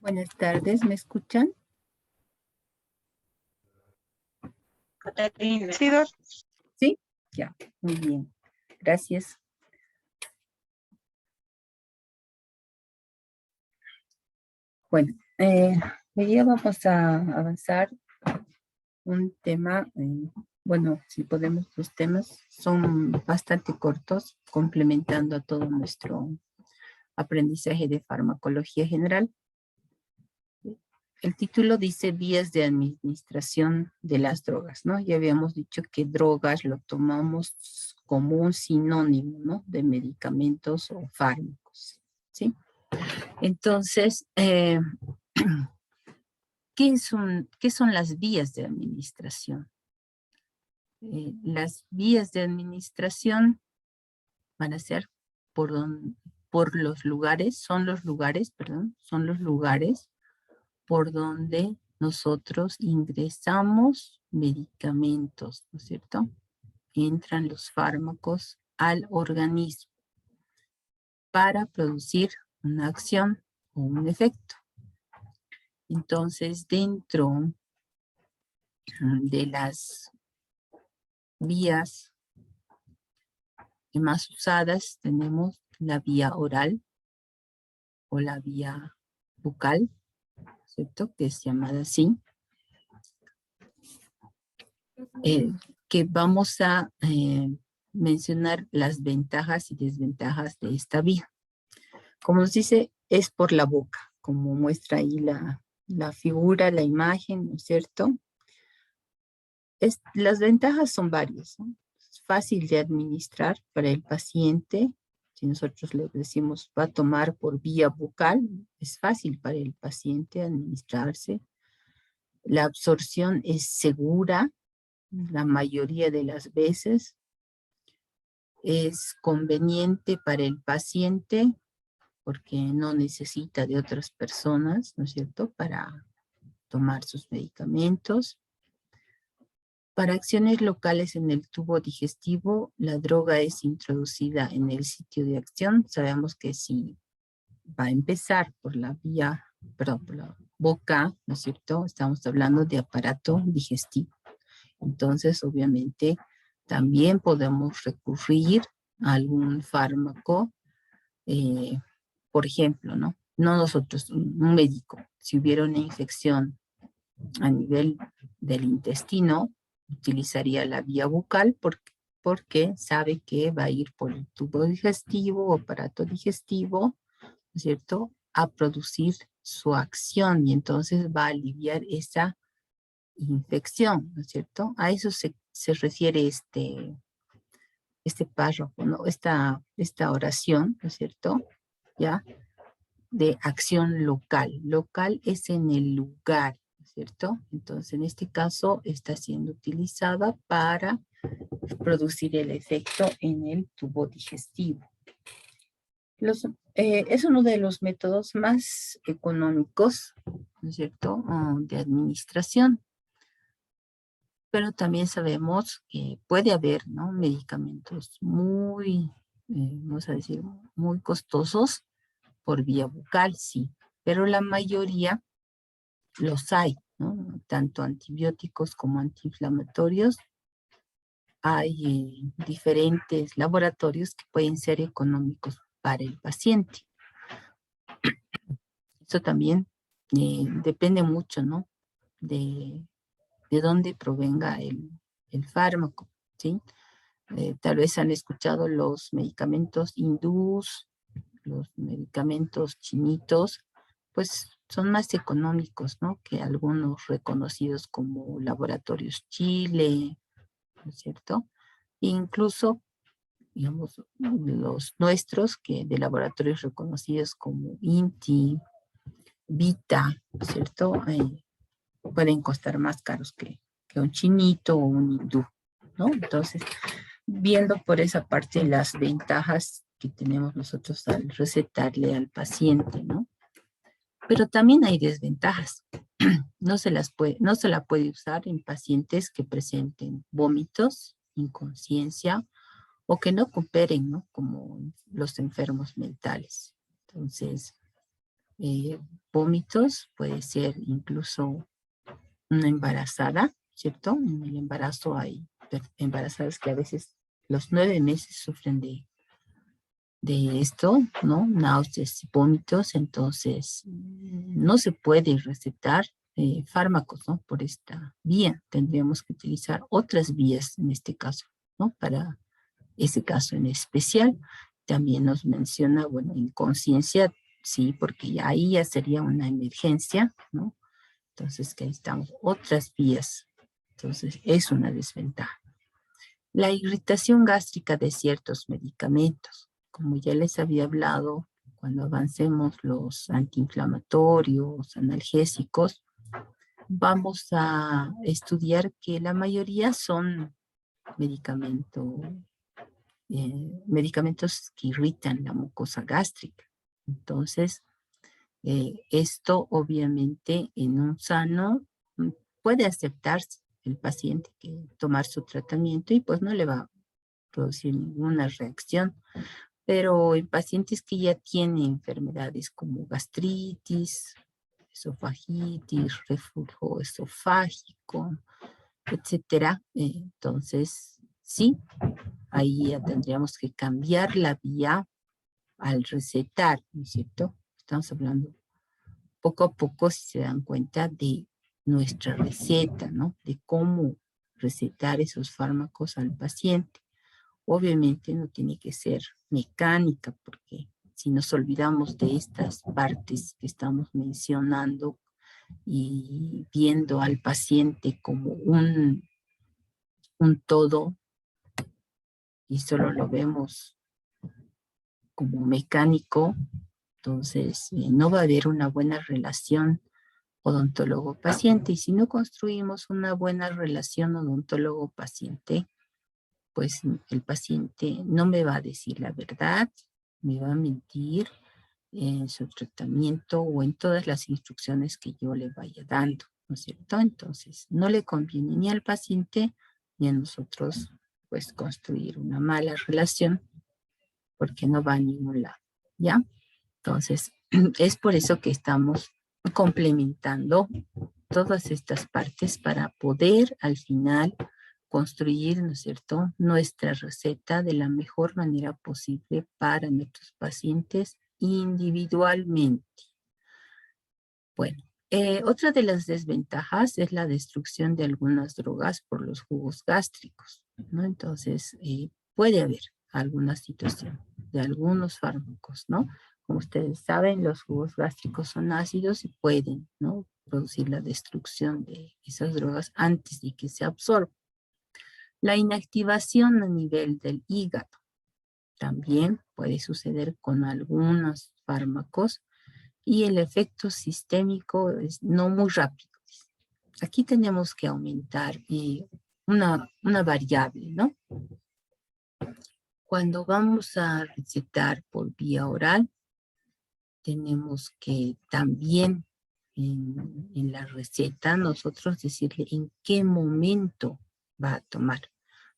Buenas tardes, ¿me escuchan? Sí, Doc. Sí, ya, muy bien. Gracias. Bueno, hoy día vamos a avanzar un tema, bueno, si podemos, los temas son bastante cortos, complementando a todo nuestro aprendizaje de farmacología general. El título dice vías de administración de las drogas, ¿no? Ya habíamos dicho que drogas lo tomamos como un sinónimo, ¿no? De medicamentos o fármacos, ¿sí? Entonces, ¿qué son las vías de administración? Las vías de administración van a ser por los lugares, son los lugares por donde nosotros ingresamos medicamentos, ¿no es cierto? Entran los fármacos al organismo para producir una acción o un efecto. Entonces, dentro de las vías más usadas tenemos la vía oral o la vía bucal, ¿cierto? Que es llamada así. Que vamos a mencionar las ventajas y desventajas de esta vía. Como nos dice, es por la boca, como muestra ahí la figura, la imagen, ¿no es cierto? Las ventajas son varias, ¿no? Es fácil de administrar para el paciente. Si nosotros le decimos va a tomar por vía bucal, es fácil para el paciente administrarse. La absorción es segura la mayoría de las veces. Es conveniente para el paciente porque no necesita de otras personas, ¿no es cierto?, para tomar sus medicamentos. Para acciones locales en el tubo digestivo, la droga es introducida en el sitio de acción. Sabemos que si va a empezar por la vía, perdón, por la boca, ¿no es cierto?, estamos hablando de aparato digestivo. Entonces, obviamente, también podemos recurrir a algún fármaco, por ejemplo, ¿no? No nosotros, un médico. Si hubiera una infección a nivel del intestino, utilizaría la vía bucal porque sabe que va a ir por el tubo digestivo o aparato digestivo, ¿no es cierto?, a producir su acción y entonces va a aliviar esa infección, ¿no es cierto? A eso se refiere este párrafo, ¿no? Esta oración, ¿no es cierto? ¿Ya? De acción local. Local es en el lugar, ¿no es cierto? Entonces, en este caso, está siendo utilizada para producir el efecto en el tubo digestivo. Es uno de los métodos más económicos, ¿no es cierto?, de administración. Pero también sabemos que puede haber, ¿no?, medicamentos muy, vamos a decir, muy costosos por vía bucal, sí. Pero la mayoría los hay, ¿no? Tanto antibióticos como antiinflamatorios. Hay diferentes laboratorios que pueden ser económicos para el paciente. Eso también depende mucho, ¿no?, de dónde provenga el fármaco, ¿sí? Tal vez han escuchado los medicamentos hindús, los medicamentos chinitos, pues son más económicos, ¿no?, que algunos reconocidos como Laboratorios Chile, ¿no es cierto? E incluso, digamos, los nuestros, que de laboratorios reconocidos como INTI, Vita, ¿no es cierto?, pueden costar más caros que un chinito o un hindú, ¿no? Entonces, viendo por esa parte las ventajas que tenemos nosotros al recetarle al paciente, ¿no? Pero también hay desventajas. No se la puede usar en pacientes que presenten vómitos, inconsciencia o que no cooperen, ¿no? Como los enfermos mentales. Entonces, vómitos puede ser incluso una embarazada, ¿cierto? En el embarazo hay embarazadas que a veces los 9 meses sufren de esto, ¿no? Náuseas y vómitos, entonces no se puede recetar fármacos, ¿no? Por esta vía. Tendríamos que utilizar otras vías en este caso, ¿no? Para ese caso en especial. También nos menciona, bueno, inconsciencia, sí, porque ahí ya sería una emergencia, ¿no? Entonces, que necesitamos otras vías. Entonces, es una desventaja. La irritación gástrica de ciertos medicamentos. Como ya les había hablado, cuando avancemos los antiinflamatorios, analgésicos, vamos a estudiar que la mayoría son medicamentos que irritan la mucosa gástrica. Entonces, esto obviamente en un sano puede aceptarse el paciente que tomar su tratamiento y pues no le va a producir ninguna reacción. Pero en pacientes que ya tienen enfermedades como gastritis, esofagitis, reflujo esofágico, etcétera, entonces sí, ahí ya tendríamos que cambiar la vía al recetar, ¿no es cierto? Estamos hablando poco a poco, si se dan cuenta, de nuestra receta, ¿no? De cómo recetar esos fármacos al paciente. Obviamente no tiene que ser mecánica, porque si nos olvidamos de estas partes que estamos mencionando y viendo al paciente como un todo y solo lo vemos como mecánico, entonces no va a haber una buena relación odontólogo-paciente. Y si no construimos una buena relación odontólogo-paciente, pues el paciente no me va a decir la verdad, me va a mentir en su tratamiento o en todas las instrucciones que yo le vaya dando, ¿no es cierto? Entonces, no le conviene ni al paciente ni a nosotros, pues, construir una mala relación porque no va a ningún lado, ¿ya? Entonces, es por eso que estamos complementando todas estas partes para poder al final construir, ¿no es cierto?, nuestra receta de la mejor manera posible para nuestros pacientes individualmente. Bueno, otra de las desventajas es la destrucción de algunas drogas por los jugos gástricos, ¿no? Entonces, puede haber alguna situación de algunos fármacos, ¿no? Como ustedes saben, los jugos gástricos son ácidos y pueden, ¿no?, producir la destrucción de esas drogas antes de que se absorban. La inactivación a nivel del hígado también puede suceder con algunos fármacos y el efecto sistémico es no muy rápido. Aquí tenemos que aumentar una variable, ¿no? Cuando vamos a recetar por vía oral, tenemos que también en la receta nosotros decirle en qué momento va a tomar.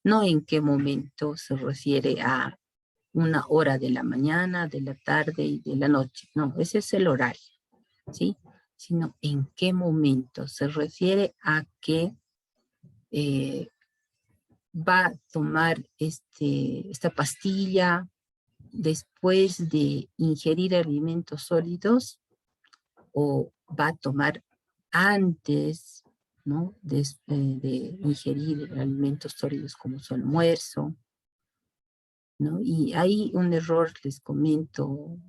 No en qué momento se refiere a una hora de la mañana, de la tarde y de la noche. No, ese es el horario, ¿sí? Sino en qué momento se refiere a que va a tomar esta pastilla después de ingerir alimentos sólidos o va a tomar antes, ¿no?, de ingerir alimentos sólidos como su almuerzo, ¿no? Y hay un error, les comento,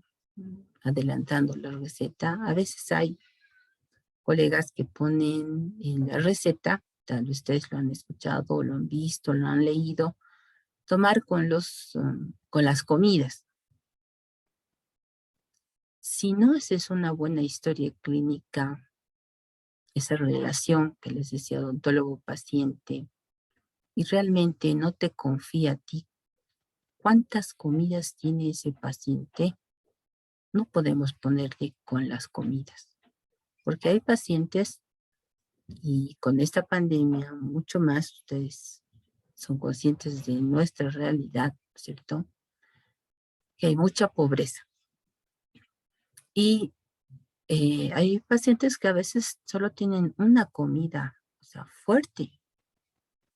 adelantando la receta. A veces hay colegas que ponen en la receta, tal vez ustedes lo han escuchado, lo han visto, lo han leído, tomar con las comidas. Si no haces una buena historia clínica, esa relación que les decía odontólogo-paciente, y realmente no te confía a ti cuántas comidas tiene ese paciente, no podemos ponerle con las comidas. Porque hay pacientes, y con esta pandemia mucho más, ustedes son conscientes de nuestra realidad, ¿cierto? Que hay mucha pobreza. Y hay pacientes que a veces solo tienen una comida, o sea, fuerte.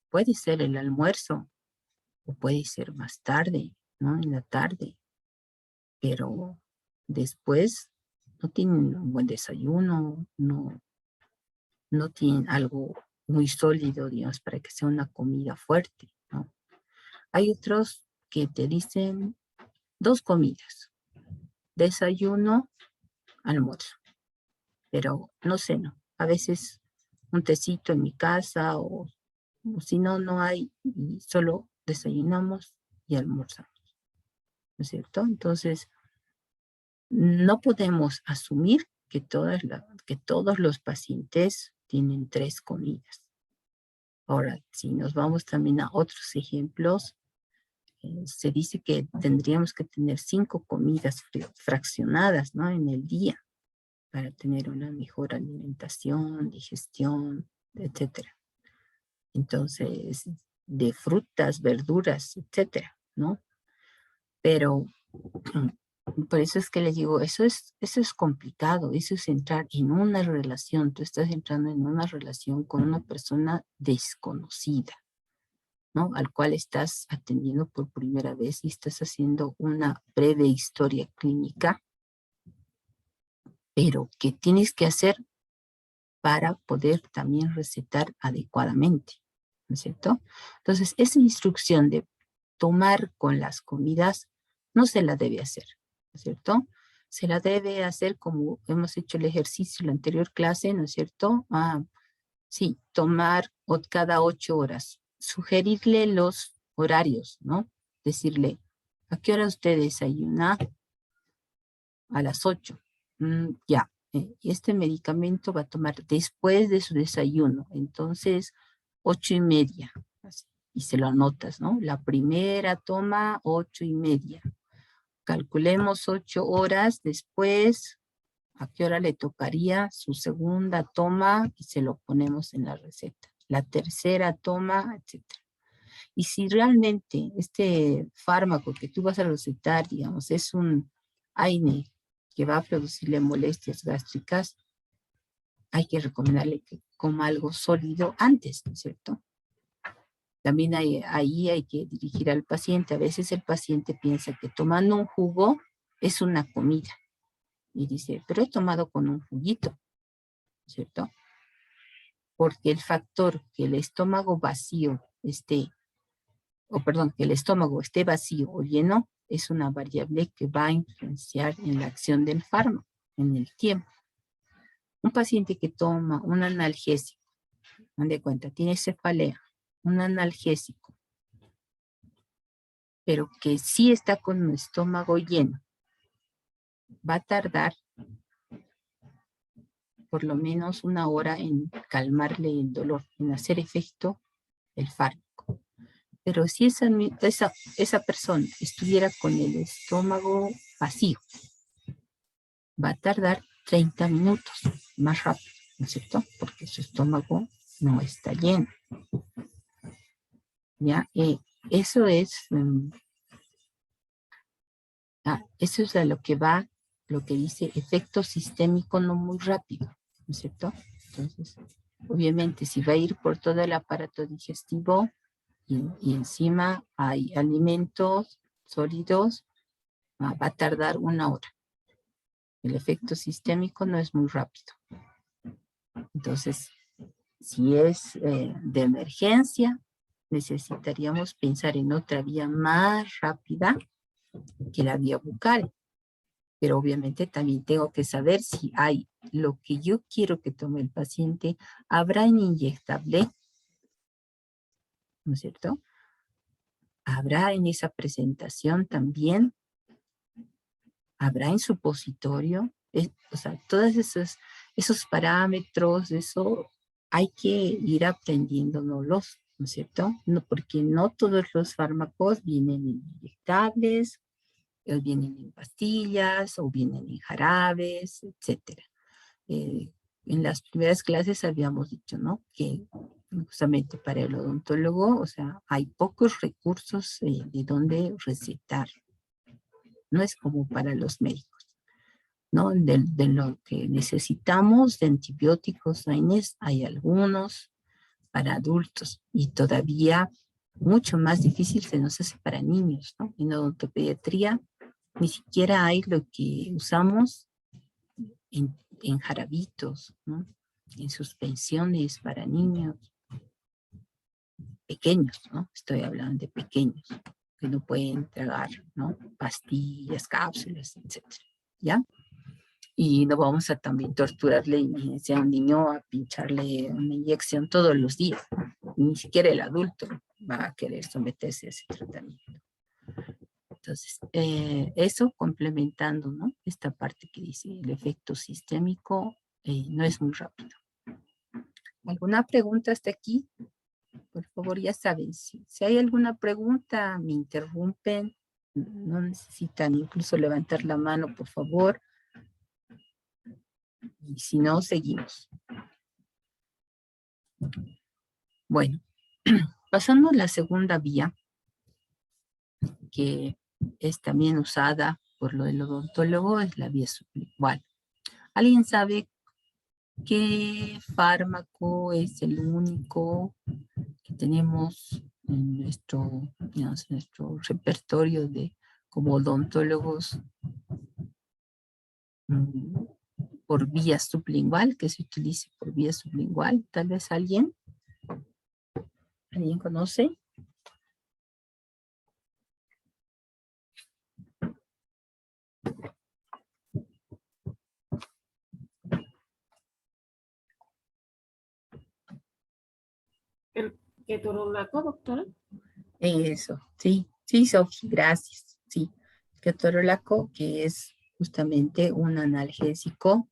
Puede ser el almuerzo o puede ser más tarde, ¿no? En la tarde. Pero después no tienen un buen desayuno, no tienen algo muy sólido, digamos, para que sea una comida fuerte, ¿no? Hay otros que te dicen 2 comidas, desayuno, almuerzo, pero no ceno. A veces un tecito en mi casa o si no, no hay y solo desayunamos y almorzamos, ¿no es cierto? Entonces, no podemos asumir que todos los pacientes tienen 3 comidas. Ahora, si nos vamos también a otros ejemplos, se dice que tendríamos que tener 5 comidas fraccionadas, ¿no? En el día para tener una mejor alimentación, digestión, etcétera. Entonces, de frutas, verduras, etcétera, ¿no? Pero por eso es que les digo, eso es complicado, eso es entrar en una relación, tú estás entrando en una relación con una persona desconocida, ¿no? Al cual estás atendiendo por primera vez y estás haciendo una breve historia clínica, pero que tienes que hacer para poder también recetar adecuadamente, ¿no es cierto? Entonces, esa instrucción de tomar con las comidas no se la debe hacer, ¿no es cierto? Se la debe hacer como hemos hecho el ejercicio en la anterior clase, ¿no es cierto? Sí, tomar cada 8 horas, sugerirle los horarios, ¿no? Decirle, ¿a qué hora usted desayuna? A las 8. Ya, y este medicamento va a tomar después de su desayuno, entonces 8:30, así, y se lo anotas, ¿no? La primera toma 8:30. Calculemos 8 horas después, ¿a qué hora le tocaría su segunda toma? Y se lo ponemos en la receta. La tercera toma, etcétera. Y si realmente este fármaco que tú vas a recetar, digamos, es un AINE que va a producirle molestias gástricas, hay que recomendarle que coma algo sólido antes, ¿no es cierto? También ahí hay que dirigir al paciente. A veces el paciente piensa que tomando un jugo es una comida. Y dice, pero he tomado con un juguito, ¿cierto? Porque el factor que el estómago vacío que el estómago esté vacío o lleno, es una variable que va a influenciar en la acción del fármaco, en el tiempo. Un paciente que toma un analgésico, dan de cuenta, tiene cefalea, un analgésico, pero que sí está con un estómago lleno, va a tardar por lo menos 1 hora en calmarle el dolor, en hacer efecto el fármaco. Pero si esa persona estuviera con el estómago vacío, va a tardar 30 minutos, más rápido, ¿no es cierto? Porque su estómago no está lleno. ¿Ya? Eso es, eso es a lo que va, lo que dice efecto sistémico no muy rápido, ¿no es cierto? Entonces, obviamente, si va a ir por todo el aparato digestivo y encima hay alimentos sólidos, va a tardar 1 hora. El efecto sistémico no es muy rápido. Entonces, si es de emergencia, necesitaríamos pensar en otra vía más rápida que la vía bucal. Pero obviamente también tengo que saber si hay lo que yo quiero que tome el paciente. ¿Habrá en inyectable? ¿No es cierto? ¿Habrá en esa presentación también? ¿Habrá en supositorio? O sea, todos esos parámetros, eso hay que ir aprendiéndonos ¿no es cierto? No, porque no todos los fármacos vienen en inyectables, vienen en pastillas o vienen en jarabes, etcétera. En las primeras clases habíamos dicho, ¿no? Que justamente para el odontólogo, o sea, hay pocos recursos de donde recetar. No es como para los médicos, ¿no? De lo que necesitamos de antibióticos, hay algunos para adultos y todavía mucho más difícil se nos hace para niños, ¿no? En odontopediatría ni siquiera hay lo que usamos en jarabitos, ¿no? En suspensiones para niños pequeños, ¿no? Estoy hablando de pequeños que no pueden tragar, ¿no? Pastillas, cápsulas, etcétera, ¿ya? Y no vamos a también torturarle, imagínense, a un niño a pincharle una inyección todos los días. Ni siquiera el adulto va a querer someterse a ese tratamiento. Entonces, eso complementando, ¿no? Esta parte que dice el efecto sistémico no es muy rápido. ¿Alguna pregunta hasta aquí? Por favor, ya saben, si hay alguna pregunta, me interrumpen, no necesitan incluso levantar la mano, por favor. Y si no, seguimos. Bueno, pasando a la segunda vía, que es también usada por lo del odontólogo, es la vía sublingual. ¿Alguien sabe qué fármaco es el único que tenemos en nuestro, digamos, en nuestro repertorio de como odontólogos por vía sublingual, que se utilice por vía sublingual? Tal vez alguien conoce. ¿El ketorolaco, doctora? Eso, sí, Sofi, gracias. Sí, ketorolaco, que es justamente un analgésico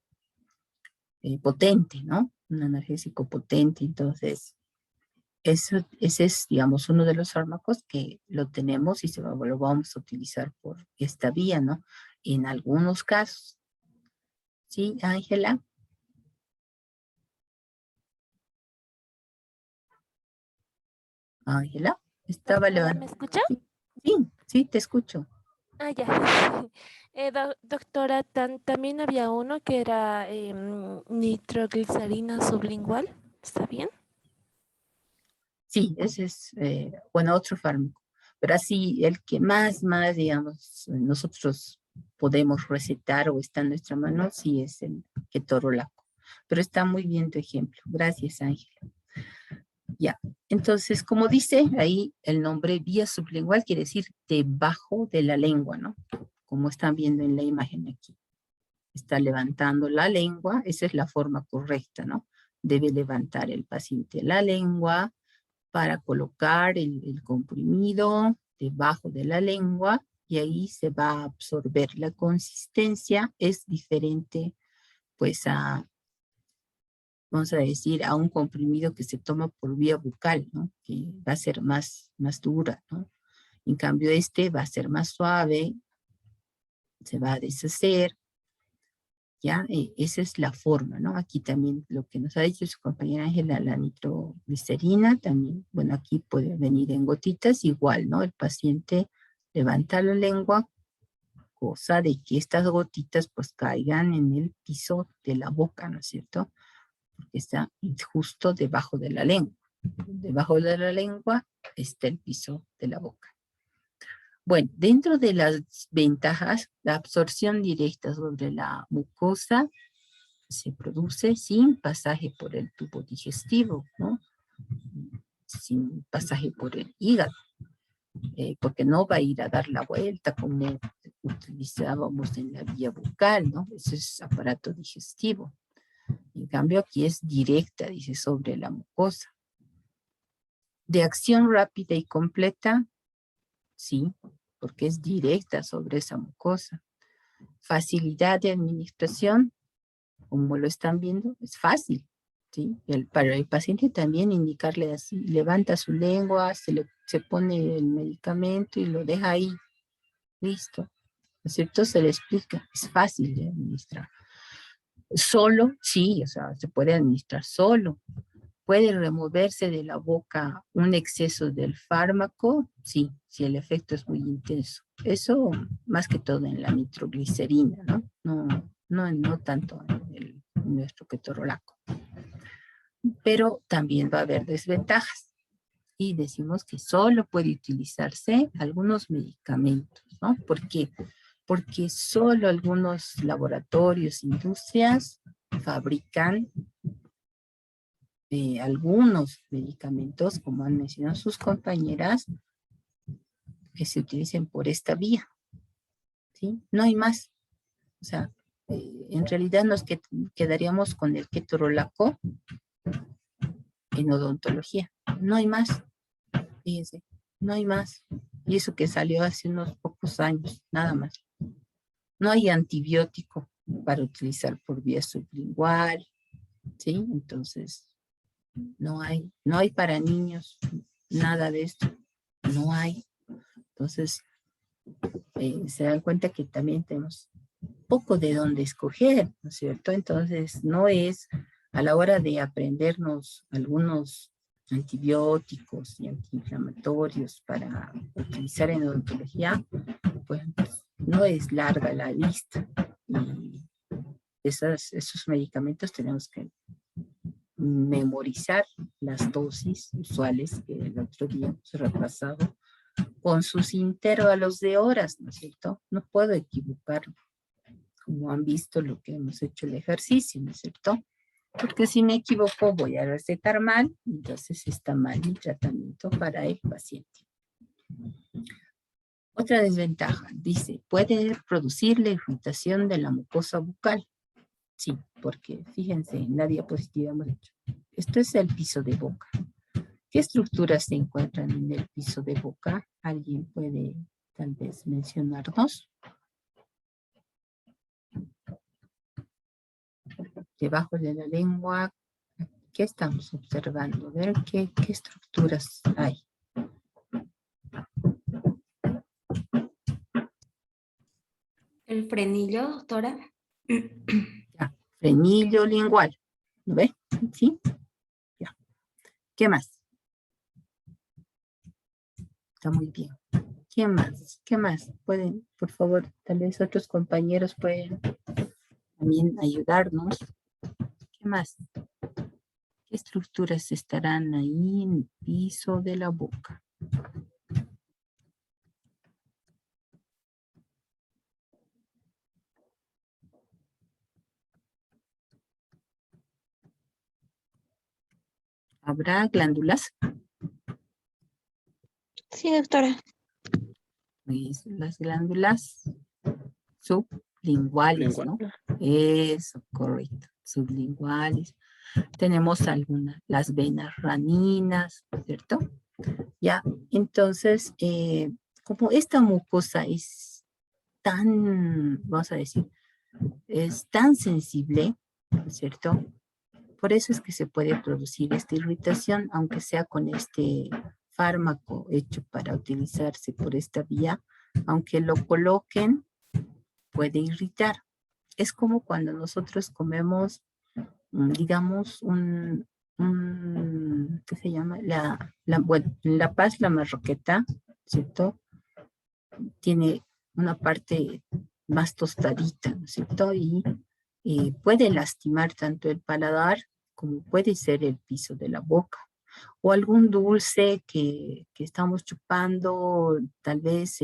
potente, ¿no? Un analgésico potente. Entonces, ese es, digamos, uno de los fármacos que lo tenemos y lo vamos a utilizar por esta vía, ¿no? En algunos casos. ¿Sí, Ángela? Ángela, estaba Doctora, levantando. ¿me escucha? Sí, te escucho. Ah, ya. Doctora, también había uno que era nitroglicerina sublingual. ¿Está bien? Sí, ese es, bueno, otro fármaco. Pero así, el que más, digamos, nosotros podemos recetar o está en nuestra mano, sí es el ketorolaco. Pero está muy bien tu ejemplo. Gracias, Ángela. Ya, entonces, como dice ahí el nombre vía sublingual, quiere decir debajo de la lengua, ¿no? Como están viendo en la imagen aquí. Está levantando la lengua, esa es la forma correcta, ¿no? Debe levantar el paciente la lengua para colocar el comprimido debajo de la lengua y ahí se va a absorber. La consistencia es diferente, pues, vamos a decir, a un comprimido que se toma por vía bucal, ¿no? Que va a ser más dura, ¿no? En cambio, este va a ser más suave, se va a deshacer, ¿ya? Esa es la forma, ¿no? Aquí también lo que nos ha dicho su compañera Ángela, la nitroglicerina, también, bueno, aquí puede venir en gotitas, igual, ¿no? El paciente levanta la lengua, cosa de que estas gotitas pues caigan en el piso de la boca, ¿no es cierto? Porque está justo debajo de la lengua. Debajo de la lengua está el piso de la boca. Bueno, dentro de las ventajas, la absorción directa sobre la mucosa se produce sin pasaje por el tubo digestivo, ¿no? Sin pasaje por el hígado, porque no va a ir a dar la vuelta como utilizábamos en la vía bucal, ¿no? Ese es aparato digestivo. En cambio, aquí es directa, dice, sobre la mucosa. De acción rápida y completa, sí, porque es directa sobre esa mucosa. Facilidad de administración, como lo están viendo, es fácil. ¿sí? Para el paciente también indicarle así, levanta su lengua, se pone el medicamento y lo deja ahí, listo. ¿No es cierto? Se le explica, es fácil de administrar. Solo, sí, o sea, se puede administrar solo. ¿Puede removerse de la boca un exceso del fármaco? Sí, si el efecto es muy intenso. Eso más que todo en la nitroglicerina, ¿no? No tanto en nuestro ketorolaco. Pero también va a haber desventajas. Y decimos que solo puede utilizarse algunos medicamentos, ¿no? ¿Por qué? Porque solo algunos laboratorios, industrias fabrican algunos medicamentos, como han mencionado sus compañeras, que se utilicen por esta vía, ¿sí? No hay más. O sea, en realidad nos quedaríamos con el ketorolaco en odontología. No hay más, fíjense, no hay más. Y eso que salió hace unos pocos años, nada más. No hay antibiótico para utilizar por vía sublingual, ¿sí? Entonces, no hay para niños, nada de esto, no hay. Entonces, se dan cuenta que también tenemos poco de dónde escoger, ¿no es cierto? Entonces, no es a la hora de aprendernos algunos antibióticos y antiinflamatorios para utilizar en odontología, pues no es larga la lista. Y esos medicamentos tenemos que memorizar las dosis usuales que el otro día hemos repasado con sus intervalos de horas, ¿no es cierto? No puedo equivocarlo, como han visto lo que hemos hecho el ejercicio, ¿no es cierto? Porque si me equivoco voy a recetar mal, entonces está mal mi tratamiento para el paciente. Otra desventaja, dice, puede producir la irritación de la mucosa bucal. Sí, porque fíjense, en la diapositiva hemos dicho, esto es el piso de boca. ¿Qué estructuras se encuentran en el piso de boca? ¿Alguien puede tal vez mencionarnos? Debajo de la lengua, ¿qué estamos observando? A ver qué estructuras hay. El frenillo, doctora. Ya, frenillo lingual. ¿Lo ve? ¿Sí? Ya. ¿Qué más? Está muy bien. ¿Qué más? ¿Qué más? Pueden, por favor, tal vez otros compañeros pueden también ayudarnos. ¿Qué más? ¿Qué estructuras estarán ahí en el piso de la boca? ¿Habrá glándulas? Sí, doctora. Pues las glándulas sublinguales, ¿no? Eso, correcto, sublinguales. Tenemos algunas, las venas raninas, ¿cierto? Ya, entonces, como esta mucosa es tan, vamos a decir, es tan sensible, ¿cierto? Por eso es que se puede producir esta irritación, aunque sea con este fármaco hecho para utilizarse por esta vía, aunque lo coloquen, puede irritar. Es como cuando nosotros comemos, digamos, ¿qué se llama? Bueno, en La Paz, la marroqueta, ¿cierto? Tiene una parte más tostadita, ¿no es cierto? Y puede lastimar tanto el paladar como puede ser el piso de la boca. O algún dulce que estamos chupando, tal vez,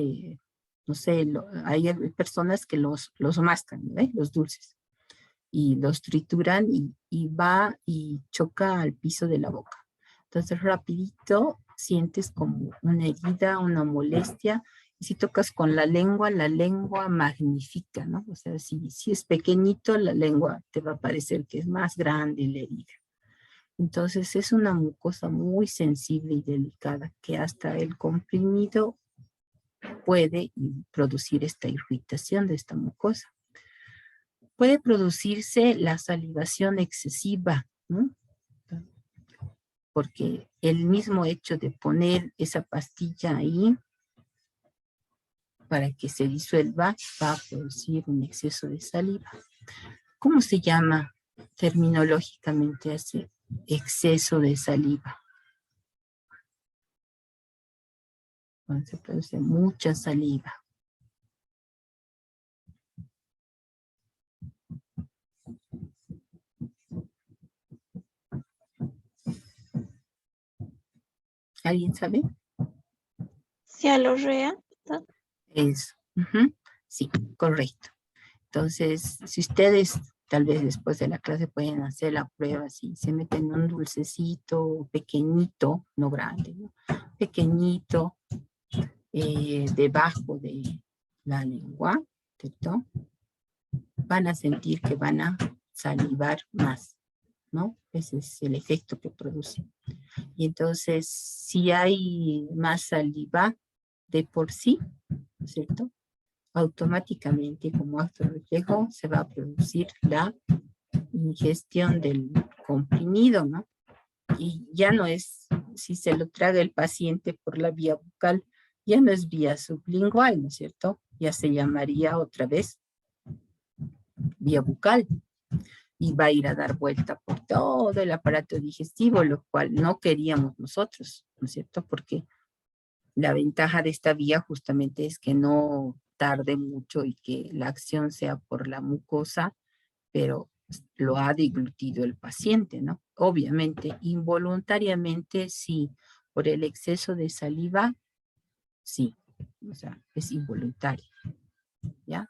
no sé, hay personas que los mascan, ¿eh? Los dulces, y los trituran y va y choca al piso de la boca. Entonces rapidito sientes como una herida, una molestia, y si tocas con la lengua magnifica, ¿no? O sea, si es pequeñito, la lengua te va a parecer que es más grande la herida. Entonces es una mucosa muy sensible y delicada que hasta el comprimido puede producir esta irritación de esta mucosa. Puede producirse la salivación excesiva, ¿no? porque el mismo hecho de poner esa pastilla ahí para que se disuelva va a producir un exceso de saliva. ¿Cómo se llama terminológicamente ese exceso de saliva? Cuando se produce mucha saliva. ¿Alguien sabe? Cialorrea. Eso. Ujú. Sí, correcto. Entonces, si ustedes tal vez después de la clase pueden hacer la prueba, si se meten un dulcecito pequeñito, no grande, ¿no? Pequeñito, debajo de la lengua, ¿cierto? Van a sentir que van a salivar más, ¿no? Ese es el efecto que produce. Y entonces, si hay más saliva de por sí, ¿no es cierto? Automáticamente, como acto reflejo, se va a producir la ingestión del comprimido, ¿no? Y ya no es, si se lo traga el paciente por la vía bucal, ya no es vía sublingual, ¿no es cierto? Ya se llamaría otra vez vía bucal y va a ir a dar vuelta por todo el aparato digestivo, lo cual no queríamos nosotros, ¿no es cierto? Porque la ventaja de esta vía justamente es que no tarde mucho y que la acción sea por la mucosa, pero lo ha deglutido el paciente, ¿no? Obviamente, involuntariamente sí, por el exceso de saliva, sí, o sea, es involuntario, ¿ya?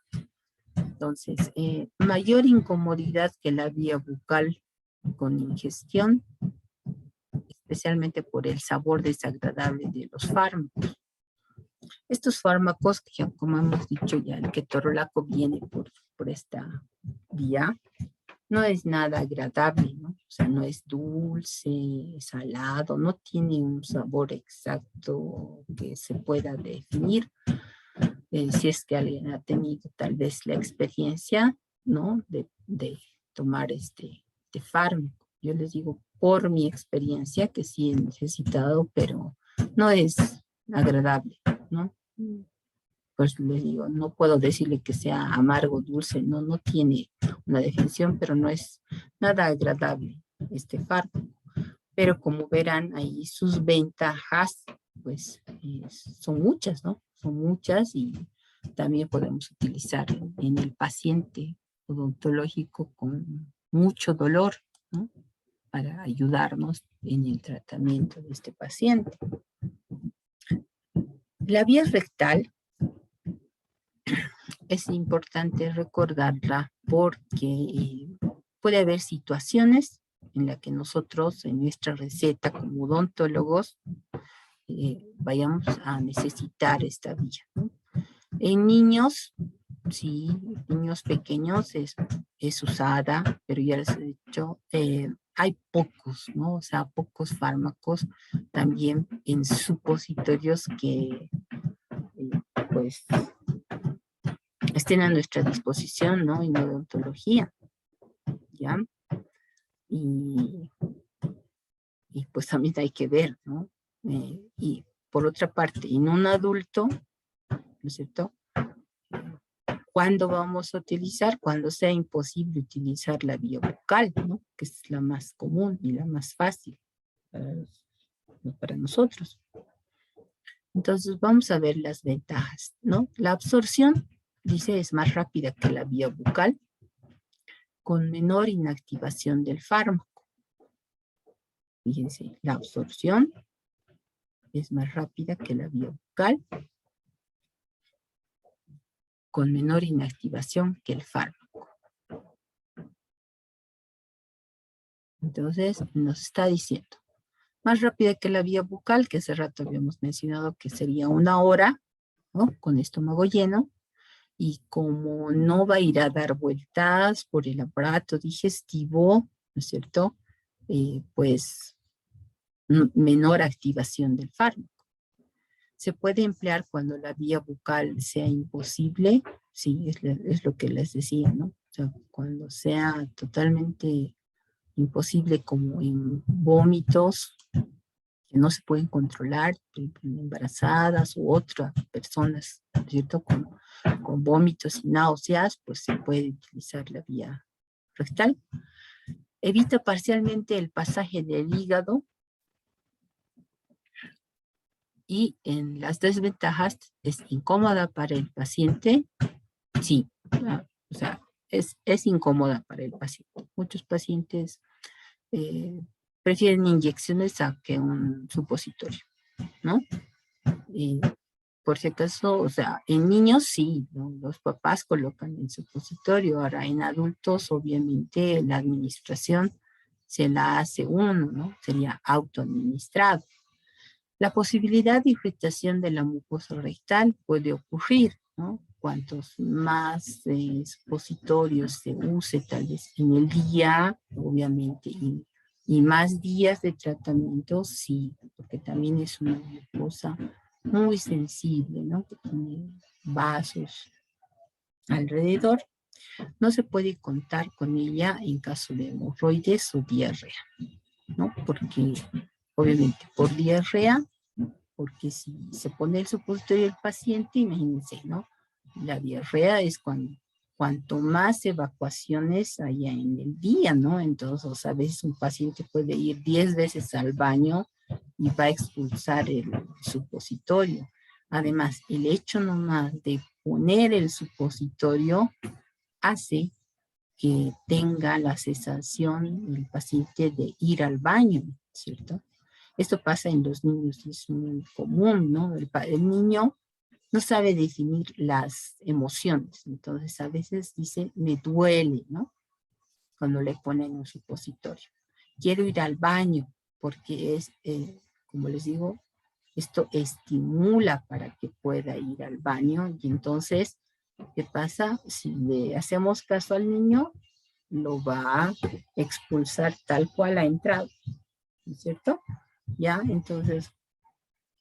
Entonces, mayor incomodidad que la vía bucal con ingestión, especialmente por el sabor desagradable de los fármacos. Estos fármacos, que como hemos dicho ya, el ketorolaco viene por esta vía, no es nada agradable, ¿no? O sea, no es dulce, salado, no tiene un sabor exacto que se pueda definir. Si es que alguien ha tenido tal vez la experiencia, ¿no? De tomar este fármaco. Yo les digo por mi experiencia que sí he necesitado, pero no es agradable, ¿no? Pues les digo, no puedo decirle que sea amargo, dulce, no tiene una definición, pero no es nada agradable este fármaco. Pero como verán ahí sus ventajas, pues son muchas, ¿no? Son muchas y también podemos utilizar en el paciente odontológico con mucho dolor, ¿no? Para ayudarnos en el tratamiento de este paciente. La vía rectal es importante recordarla porque puede haber situaciones en las que nosotros en nuestra receta como odontólogos vayamos a necesitar esta vía, ¿no? En niños, sí, niños pequeños es usada, pero ya les he dicho, hay pocos, ¿no? O sea, pocos fármacos también en supositorios que, pues, estén a nuestra disposición, ¿no? En odontología, ¿ya? Y pues también hay que ver, ¿no? Y por otra parte, en un adulto, ¿no es cierto? ¿Cuándo vamos a utilizar? Cuando sea imposible utilizar la vía bucal, ¿no? Que es la más común y la más fácil para nosotros. Entonces vamos a ver las ventajas, ¿no? La absorción, dice, es más rápida que la vía bucal, con menor inactivación del fármaco. Fíjense, la absorción es más rápida que la vía bucal, con menor inactivación que el fármaco. Entonces, nos está diciendo, más rápida que la vía bucal, que hace rato habíamos mencionado que sería 1 hora, ¿no? Con estómago lleno, y como no va a ir a dar vueltas por el aparato digestivo, ¿no es cierto? Pues menor activación del fármaco. ¿Se puede emplear cuando la vía bucal sea imposible? Sí, es lo que les decía, ¿no? O sea, cuando sea totalmente imposible como en vómitos que no se pueden controlar, por ejemplo, en embarazadas u otras personas, ¿no es cierto? Con vómitos y náuseas, pues se puede utilizar la vía rectal. Evita parcialmente el pasaje del hígado. Y en las desventajas, es incómoda para el paciente. Sí, o sea, es incómoda para el paciente. Muchos pacientes prefieren inyecciones a que un supositorio, ¿no? Y por si acaso, o sea, en niños sí, ¿no? Los papás colocan el supositorio. Ahora, en adultos, obviamente, la administración se la hace uno, ¿no? Sería autoadministrado. La posibilidad de irritación de la mucosa rectal puede ocurrir, ¿no? Cuantos más supositorios se use tal vez en el día, obviamente, y más días de tratamiento, sí, porque también es una mucosa muy sensible, ¿no? Que tiene vasos alrededor. No se puede contar con ella en caso de hemorroides o diarrea, ¿no? Porque obviamente por diarrea, porque si se pone el supositorio del paciente, imagínense, ¿no? La diarrea es cuanto más evacuaciones haya en el día, ¿no? Entonces, a veces un paciente puede ir 10 veces al baño y va a expulsar el supositorio. Además, el hecho nomás de poner el supositorio hace que tenga la sensación el paciente de ir al baño, ¿cierto? Esto pasa en los niños y es muy común, ¿no? El niño no sabe definir las emociones, entonces a veces dice, me duele, ¿no? Cuando le ponen un supositorio. Quiero ir al baño, porque es, como les digo, esto estimula para que pueda ir al baño y entonces, ¿qué pasa? Si le hacemos caso al niño, lo va a expulsar tal cual ha entrado, ¿no es cierto? Ya, entonces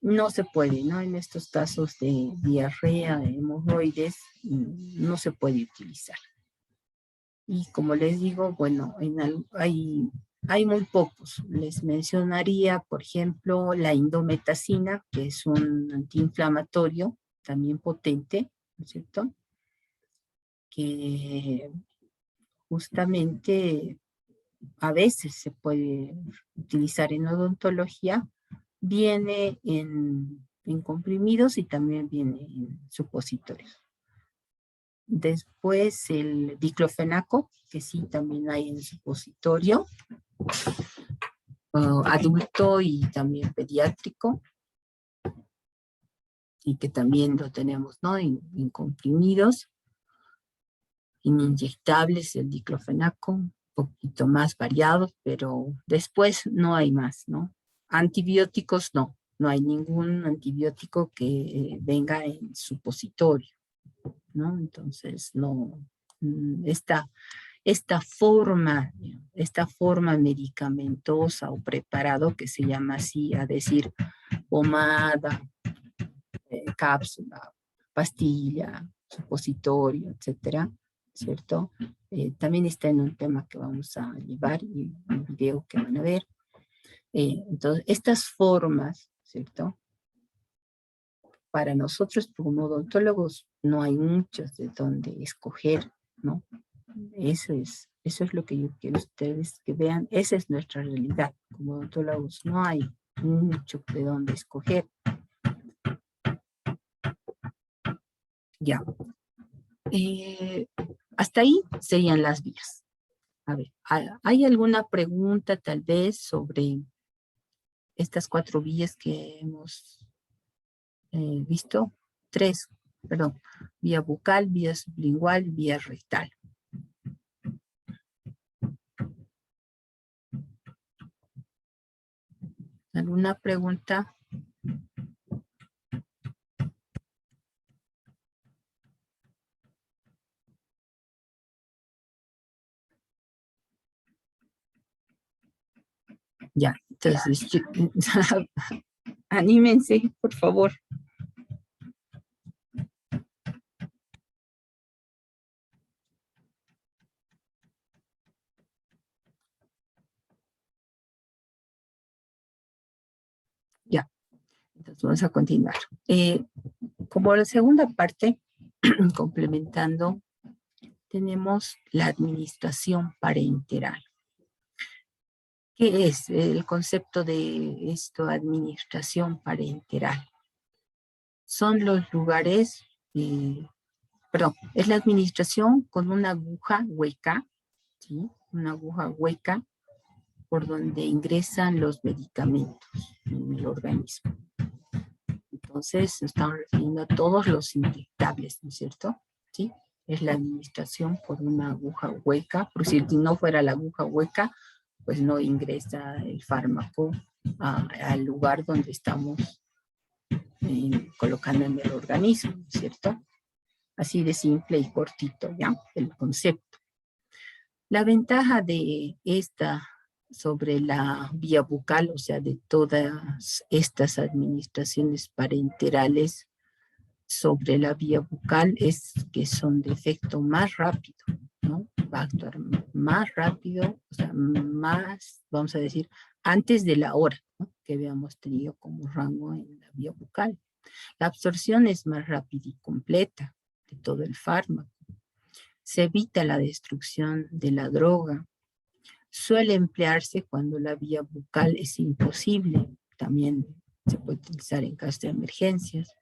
no se puede, ¿no? En estos casos de diarrea, de hemorroides, no se puede utilizar. Y como les digo, bueno, hay muy pocos. Les mencionaría, por ejemplo, la indometacina, que es un antiinflamatorio también potente, ¿no es cierto? Que justamente a veces se puede utilizar en odontología. Viene en comprimidos y también viene en supositorios. Después el diclofenaco, que sí también hay en supositorio, adulto y también pediátrico, y que también lo tenemos, ¿no? En comprimidos, en inyectables el diclofenaco, un poquito más variados, pero después no hay más, ¿no? Antibióticos no hay ningún antibiótico que venga en supositorio, ¿no? Entonces, no, esta forma medicamentosa o preparado que se llama así, a decir, pomada, cápsula, pastilla, supositorio, etcétera, ¿cierto? También está en un tema que vamos a llevar y un video que van a ver. Entonces, estas formas, ¿cierto? Para nosotros como odontólogos no hay muchos de dónde escoger, ¿no? Eso es lo que yo quiero ustedes que vean. Esa es nuestra realidad. Como odontólogos no hay mucho de dónde escoger. Ya. Hasta ahí serían las vías. A ver, ¿hay alguna pregunta tal vez sobre estas 4 vías que hemos visto? 3, perdón. Vía bucal, vía sublingual, vía rectal. ¿Alguna pregunta? Ya, entonces, anímense, por favor. Ya, entonces vamos a continuar. Como la segunda parte, complementando, tenemos la administración parenteral. ¿Qué es el concepto de esto, administración parenteral? Son los lugares, perdón, es la administración con una aguja hueca, ¿sí? Una aguja hueca por donde ingresan los medicamentos en el organismo. Entonces, estamos refiriendo a todos los inyectables, ¿no es cierto? ¿Sí? Es la administración por una aguja hueca, por si no fuera la aguja hueca, pues no ingresa el fármaco al lugar donde estamos colocando en el organismo, ¿no es cierto? Así de simple y cortito, ¿ya? El concepto. La ventaja de esta sobre la vía bucal, o sea, de todas estas administraciones parenterales sobre la vía bucal, es que son de efecto más rápido, ¿no? Va a actuar más rápido, o sea, más, vamos a decir, antes de la hora, ¿no? Que habíamos tenido como rango en la vía bucal. La absorción es más rápida y completa de todo el fármaco. Se evita la destrucción de la droga. Suele emplearse cuando la vía bucal es imposible. También se puede utilizar en caso de emergencias.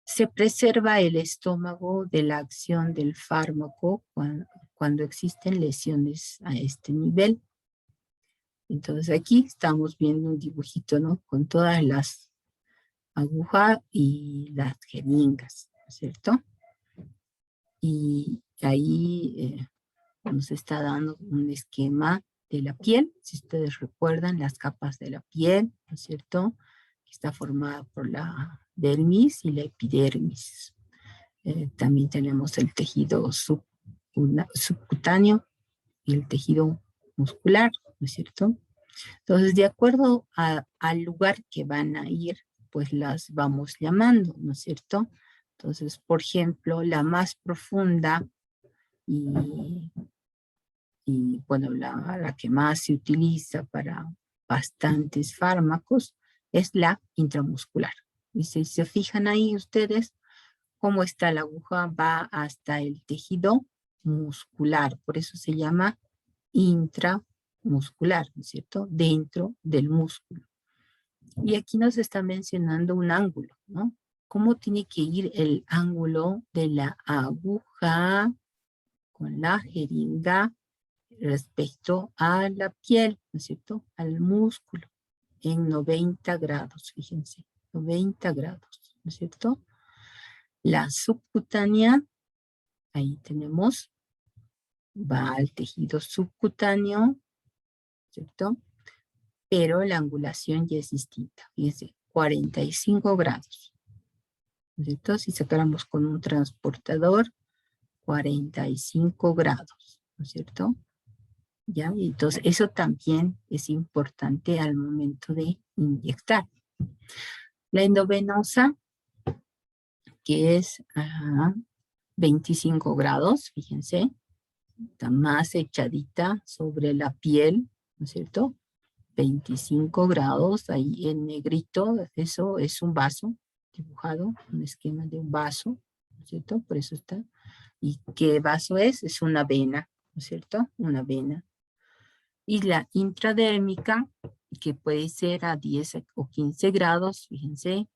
Se preserva el estómago de la acción del fármaco cuando existen lesiones a este nivel. Entonces aquí estamos viendo un dibujito, ¿no? Con todas las agujas y las jeringas, ¿no es cierto? Y ahí nos está dando un esquema de la piel. Si ustedes recuerdan, las capas de la piel, ¿no es cierto? Que está formada por la dermis y la epidermis. También tenemos el tejido subcutáneo y el tejido muscular, ¿no es cierto? Entonces, de acuerdo al lugar que van a ir, pues las vamos llamando, ¿no es cierto? Entonces, por ejemplo, la más profunda y bueno, la que más se utiliza para bastantes fármacos es la intramuscular. Y si se fijan ahí ustedes, cómo está la aguja, va hasta el tejido muscular, por eso se llama intramuscular, ¿no es cierto? Dentro del músculo. Y aquí nos está mencionando un ángulo, ¿no? ¿Cómo tiene que ir el ángulo de la aguja con la jeringa respecto a la piel, ¿no es cierto? Al músculo, en 90 grados, fíjense, 90 grados, ¿no es cierto? La subcutánea, ahí tenemos, va al tejido subcutáneo, ¿cierto? Pero la angulación ya es distinta, fíjense, 45 grados, ¿no es cierto? Si sacáramos con un transportador, 45 grados, ¿no es cierto? ¿Ya? Entonces, eso también es importante al momento de inyectar. La endovenosa, que es 25 grados, fíjense, está más echadita sobre la piel, ¿no es cierto? 25 grados, ahí en negrito, eso es un vaso dibujado, un esquema de un vaso, ¿no es cierto? Por eso está. ¿Y qué vaso es? Es una vena, ¿no es cierto? Una vena. Y la intradérmica, que puede ser a 10 o 15 grados, fíjense,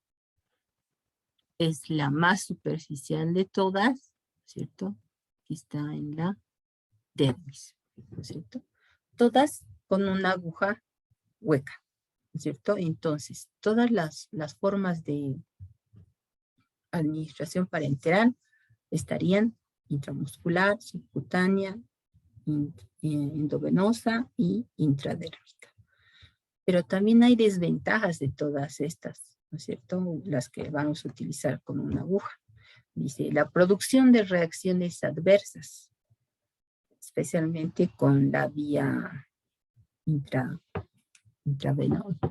es la más superficial de todas, ¿cierto? Que está en la dermis, ¿no es cierto? Todas con una aguja hueca, ¿no es cierto? Entonces, todas las formas de administración parenteral estarían intramuscular, subcutánea, endovenosa y intradérmica. Pero también hay desventajas de todas estas, ¿no es cierto? Las que vamos a utilizar con una aguja. Dice, la producción de reacciones adversas, especialmente con la vía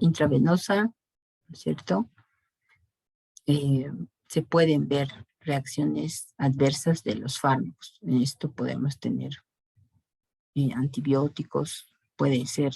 intravenosa, ¿no es cierto? Se pueden ver reacciones adversas de los fármacos. En esto podemos tener antibióticos, puede ser